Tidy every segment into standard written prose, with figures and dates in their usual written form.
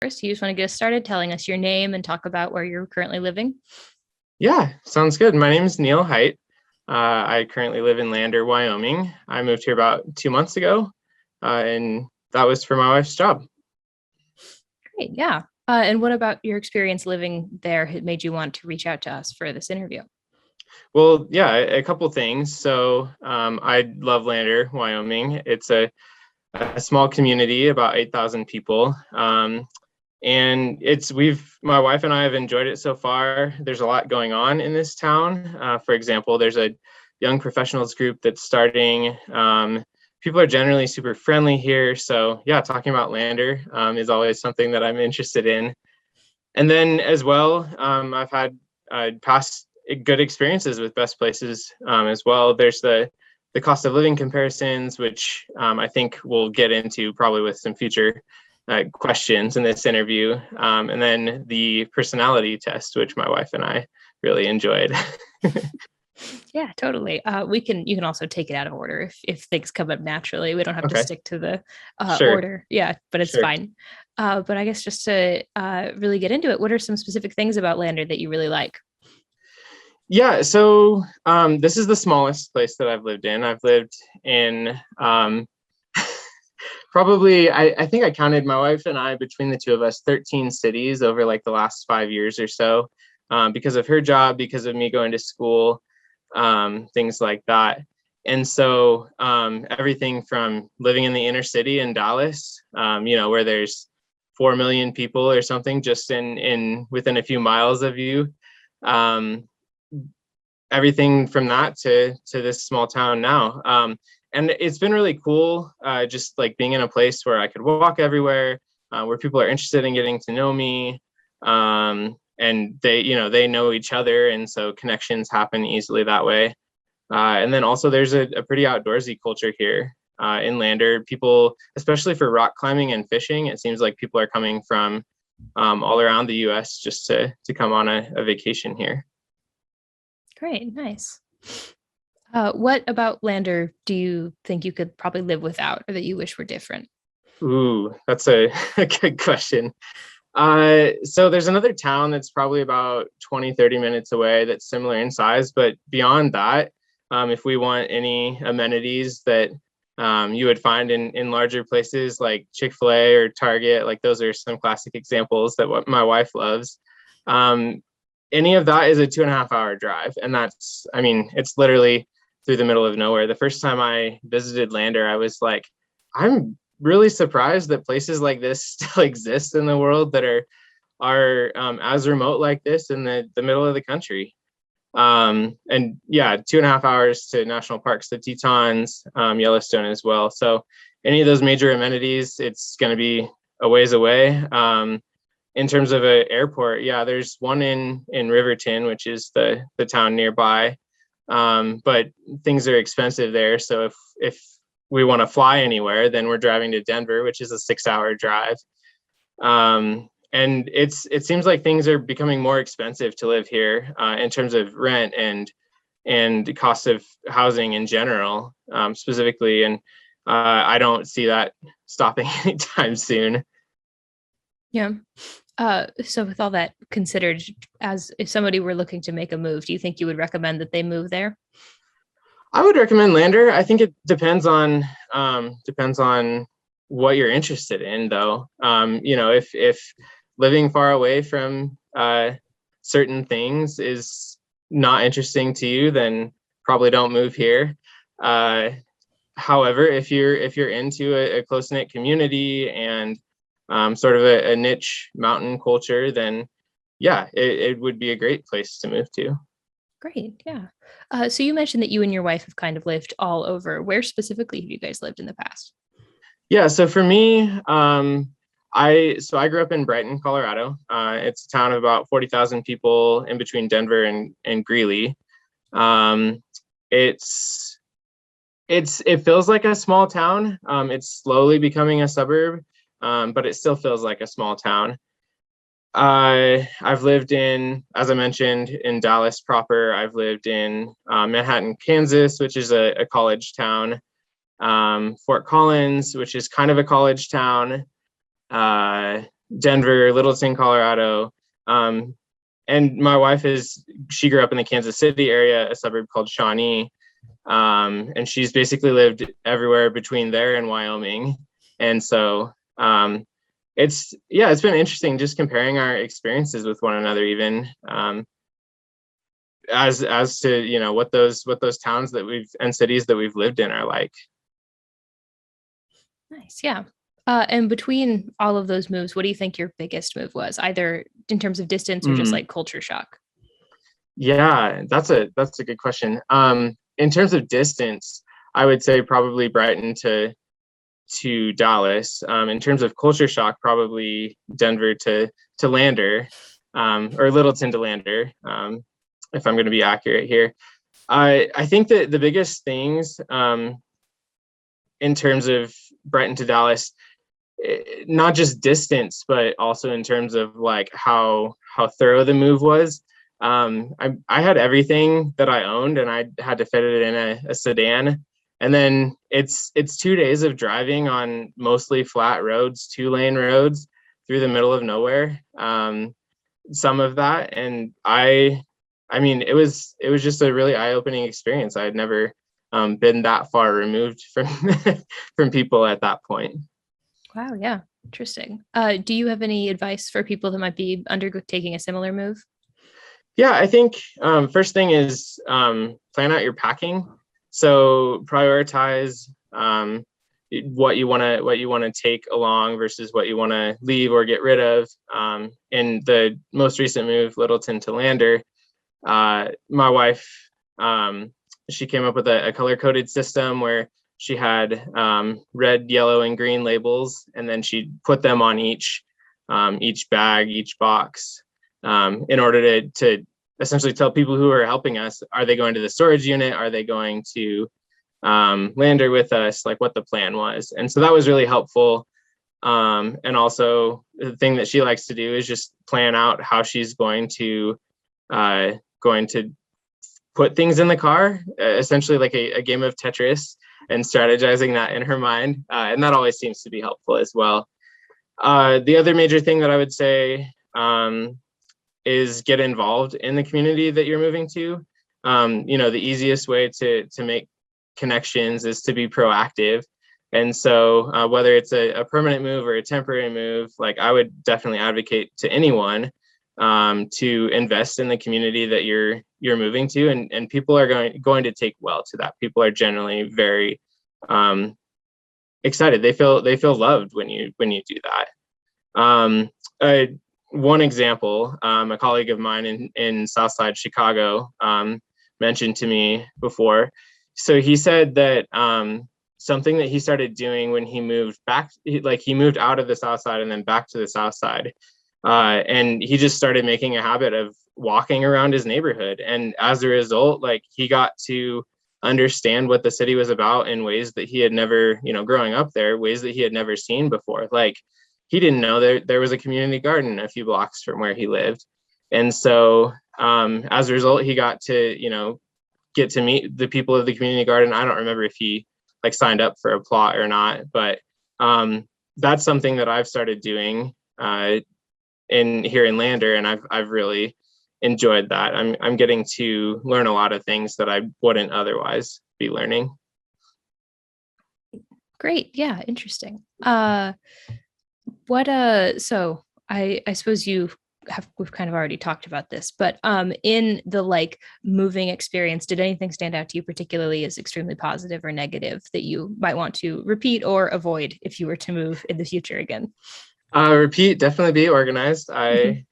first, you just want to get us started telling us your name and talk about where you're currently living? Yeah, sounds good. My name is Neal Height. I currently live in Lander, Wyoming. I moved here about 2 months ago, and that was for my wife's job. Great, yeah. And what about your experience living there had made you want to reach out to us for this interview? Well, yeah, a couple things. So I love Lander, Wyoming. It's a small community, about 8,000 people. And my wife and I have enjoyed it so far. There's a lot going on in this town. For example, there's a young professionals group that's starting. People are generally super friendly here. So yeah, talking about Lander is always something that I'm interested in. And then as well, I've had past good experiences with best places as well. There's the cost of living comparisons, which I think we'll get into probably with some future questions in this interview. And then the personality test, which my wife and I really enjoyed. Yeah, totally. You can also take it out of order if things come up naturally. We don't have to Okay, stick to the sure, order. Yeah, but it's sure. fine. But I guess just to really get into it, what are some specific things about Lander that you really like? Yeah, so this is the smallest place that I've lived in. I've lived in probably, I think I counted my wife and I, between the two of us, 13 cities over like the last 5 years or so, because of her job, because of me going to school, things like that. And so everything from living in the inner city in Dallas, where there's 4 million people or something just in within a few miles of you. Everything from that to this small town now. And it's been really cool, just like being in a place where I could walk everywhere, where people are interested in getting to know me. And they know each other. And so connections happen easily that way. And then also there's a pretty outdoorsy culture here in Lander. People, especially for rock climbing and fishing, it seems like people are coming from all around the US just to come on a vacation here. Great, nice. What about Lander do you think you could probably live without or that you wish were different? Ooh, that's a, a good question. So there's another town that's probably about 20-30 minutes away that's similar in size, but beyond that, if we want any amenities that you would find in larger places like Chick-fil-A or Target, like those are some classic examples that what my wife loves. Any of that is a 2.5 hour drive. And it's literally through the middle of nowhere. The first time I visited Lander, I was like, I'm really surprised that places like this still exist in the world that are as remote like this in the middle of the country. And yeah, 2.5 hours to national parks, the Tetons, Yellowstone as well. So any of those major amenities, it's going to be a ways away. In terms of an airport, yeah, there's one in Riverton, which is the town nearby. But things are expensive there. So if we want to fly anywhere, then we're driving to Denver, which is a 6 hour drive. And it seems like things are becoming more expensive to live here in terms of rent and the cost of housing in general, specifically. And I don't see that stopping anytime soon. Yeah. So with all that considered, as if somebody were looking to make a move, do you think you would recommend that they move there? I would recommend Lander. I think it depends on what you're interested in, though. If living far away from certain things is not interesting to you, then probably don't move here. However, if you're into a close knit community and sort of a niche mountain culture, then yeah, it would be a great place to move to. Great. Yeah. So you mentioned that you and your wife have kind of lived all over. Where specifically have you guys lived in the past? Yeah, so for me, I grew up in Brighton, Colorado. It's a town of about 40,000 people in between Denver and Greeley. Um, it's it feels like a small town. It's slowly becoming a suburb, but it still feels like a small town. I've lived as I mentioned, in Dallas proper. I've lived in Manhattan, Kansas, which is a college town. Fort Collins, which is kind of a college town. Denver, Littleton, Colorado. Um, and my wife she grew up in the Kansas City area, a suburb called Shawnee. And she's basically lived everywhere between there and Wyoming. And so it's been interesting just comparing our experiences with one another, even as to what those towns that we've and cities that we've lived in are like. Nice. Yeah. And between all of those moves, what do you think your biggest move was, either in terms of distance or just Mm, like culture shock? yeah, that's a good question. In terms of distance, I would say probably Brighton to Dallas. In terms of culture shock, probably Denver to Lander, or Littleton to Lander, if I'm going to be accurate here. I think that the biggest things, in terms of Brighton to Dallas, not just distance, but also in terms of like how thorough the move was. I had everything that I owned, and I had to fit it in a sedan. And then it's 2 days of driving on mostly flat roads, 2-lane roads through the middle of nowhere. Some of that, and I mean, it was just a really eye-opening experience. I had never been that far removed from from people at that point. Wow. Yeah. Interesting. Do you have any advice for people that might be undertaking a similar move? Yeah, I think first thing is plan out your packing. So prioritize what you want to take along versus what you want to leave or get rid of. In the most recent move, Littleton to Lander, my wife, she came up with a color coded system where she had red, yellow, and green labels, and then she put them on each bag, each box, in order to essentially tell people who are helping us, are they going to the storage unit? Are they going to Lander with us? Like what the plan was. And so that was really helpful. And also the thing that she likes to do is just plan out how she's uh, going to put things in the car, essentially like a game of Tetris, and strategizing that in her mind. And that always seems to be helpful as well. The other major thing that I would say is get involved in the community that you're moving to. The easiest way to make connections is to be proactive. And so whether it's a permanent move or a temporary move, like I would definitely advocate to anyone to invest in the community that you're moving to, and people are going to take well to that. People are generally very excited. They feel loved when you do that. Uh, One example, a colleague of mine in Southside Chicago mentioned to me before. So he said that something that he started doing when he moved back, he moved out of the South Side and then back to the South Side. And he just started making a habit of walking around his neighborhood. And as a result, like he got to understand what the city was about in ways that he had never, growing up there, ways that he had never seen before. Like he didn't know there was a community garden a few blocks from where he lived. And so as a result, he got to, get to meet the people of the community garden. I don't remember if he like signed up for a plot or not, but that's something that I've started doing in here in Lander, and I've really enjoyed that. I'm getting to learn a lot of things that I wouldn't otherwise be learning. Great. Yeah. Interesting. What so I suppose we've kind of already talked about this, but in the like moving experience, did anything stand out to you particularly as extremely positive or negative that you might want to repeat or avoid if you were to move in the future again? Repeat, definitely be organized. Mhm.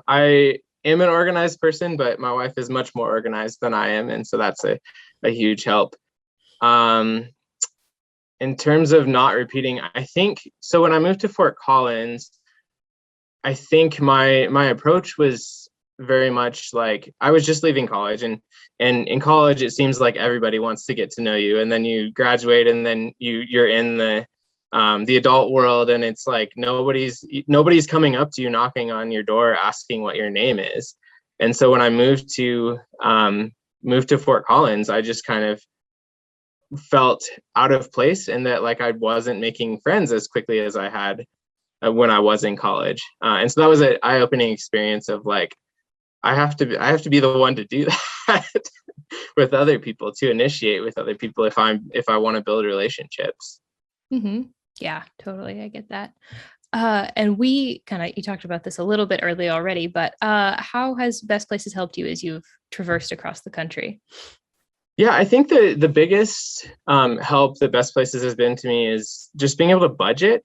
I am an organized person, but my wife is much more organized than I am, and so that's a huge help. Um, in terms of not repeating, I think so. When I moved to Fort Collins, I think my approach was very much like I was just leaving college, and in college it seems like everybody wants to get to know you, and then you graduate, and then you're in the adult world, and it's like nobody's coming up to you, knocking on your door, asking what your name is. And so when I moved to Fort Collins, I just kind of felt out of place, and that like I wasn't making friends as quickly as I had when I was in college. And so that was an eye-opening experience of like, I have to be the one to do that with other people, to initiate with other people if I want to build relationships. Mm-hmm. Yeah, totally. I get that. And you talked about this a little bit earlier already, but how has Best Places helped you as you've traversed across the country? Yeah, I think the biggest help that Best Places has been to me is just being able to budget.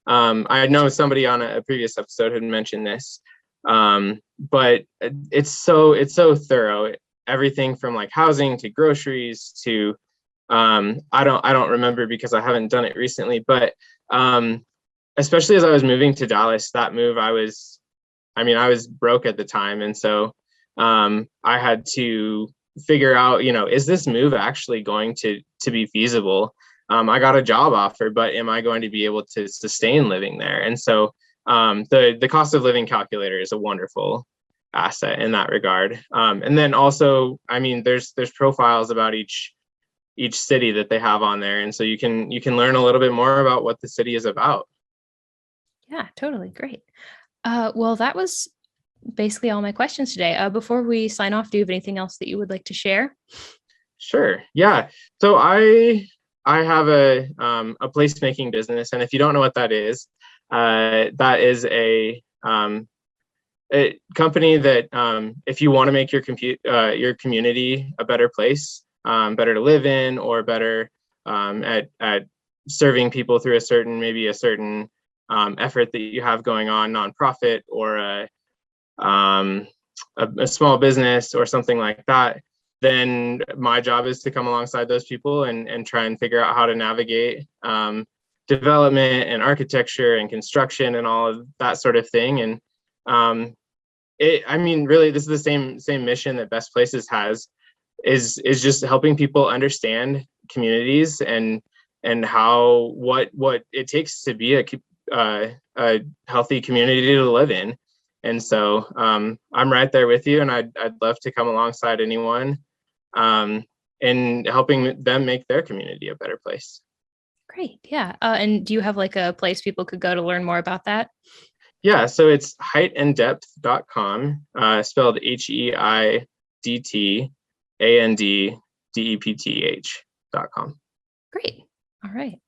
I know somebody on a previous episode had mentioned this, but it's so thorough. Everything from like housing to groceries to I don't remember because I haven't done it recently, but especially as I was moving to Dallas, that move I was broke at the time, and so I had to figure out, is this move actually going to be feasible? I got a job offer, but am I going to be able to sustain living there? And so the cost of living calculator is a wonderful asset in that regard. And then also, there's profiles about each city that they have on there, and so you can learn a little bit more about what the city is about. Yeah, totally. Great. Well, that was basically all my questions today. Before we sign off, do you have anything else that you would like to share? Sure. Yeah. So I have a placemaking business, and if you don't know what that is a company that if you want to make your community a better place, better to live in, or better at serving people through maybe a certain effort that you have going on, nonprofit or um, a small business or something like that, then my job is to come alongside those people and try and figure out how to navigate development and architecture and construction and all of that sort of thing. And really, this is the same mission that Best Places has, is just helping people understand communities and how what it takes to be a healthy community to live in. And so I'm right there with you, and I'd love to come alongside anyone in helping them make their community a better place. Great. Yeah. And do you have like a place people could go to learn more about that? Yeah, so it's heightanddepth.com, spelled HEIDTANDDEPTH.com. Great. All right.